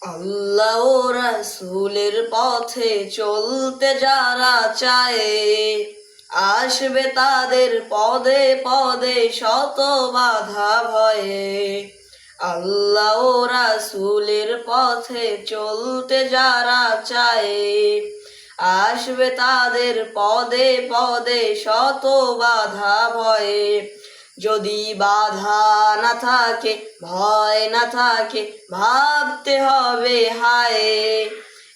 আল্লাহ ও রাসূলের পথে চলতে যারা চায়, আসবে তাদের পদে পদে শত বাধা ভয়ে। আল্লাহ ও রাসূলের পথে চলতে যারা চায়, আসবে তাদের পদে পদে শত বাধা ভয়ে। যদি বাধা না থাকে, ভয় না থাকে, ভাবতে হবে হায়,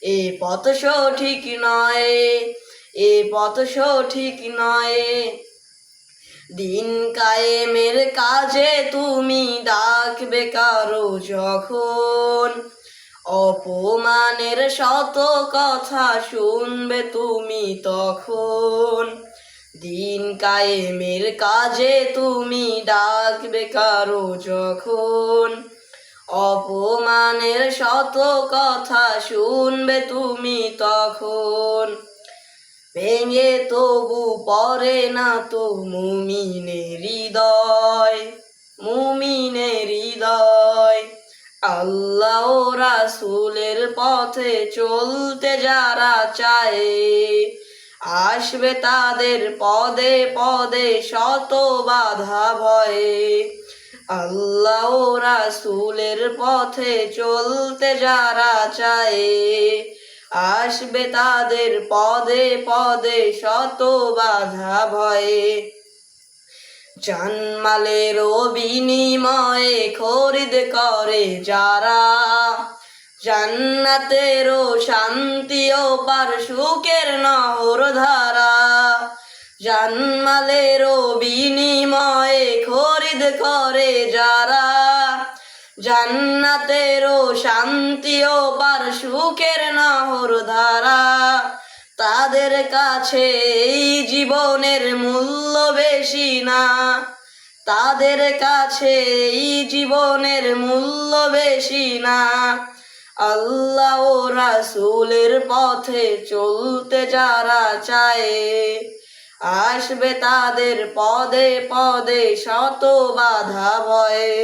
এ পথ সঠিক নয়, এ পথ সঠিক নয়। দিন কায়েমের কাজে তুমি ডাকবে কারো যখন, অপমানের শত কথা শুনবে তুমি তখন। দিন কায়েমের কাজে তুমি ডাকবে কারো যখন, অপমানের শত কথা শুনবে তুমি তখন। ভেঙে তবু পড়ে না তো মুমিনের হৃদয়, মুমিনের হৃদয়। আল্লাহ ও রাসূলের পথে চলতে যারা চায়, আসবে তাদের পদে পদে শত বাধা ভয়ে। আল্লাহ ও রাসূলের পথে চলতে যারা চায়, আসবে তাদের পদে পদে শত বাধা ভয়ে। জানমালেরও বিনিময়ে খরিদ করে যারা, জান্নাতেরও শান্তি ও পার সুখের নহর ধারা। জানমালেরও বিনিময়ে খরিদ করে যারা, জান্নাতেরও শান্তি ও পার সুখের নহর ধারা। তাদের কাছে এই জীবনের মূল্য বেশি না, তাদের কাছে এই জীবনের মূল্য বেশি না। আল্লাহ ও রাসূলের পথে চলতে যারা চায়, আসবে তাদের পদে পদে শত বাধা ভয়ে।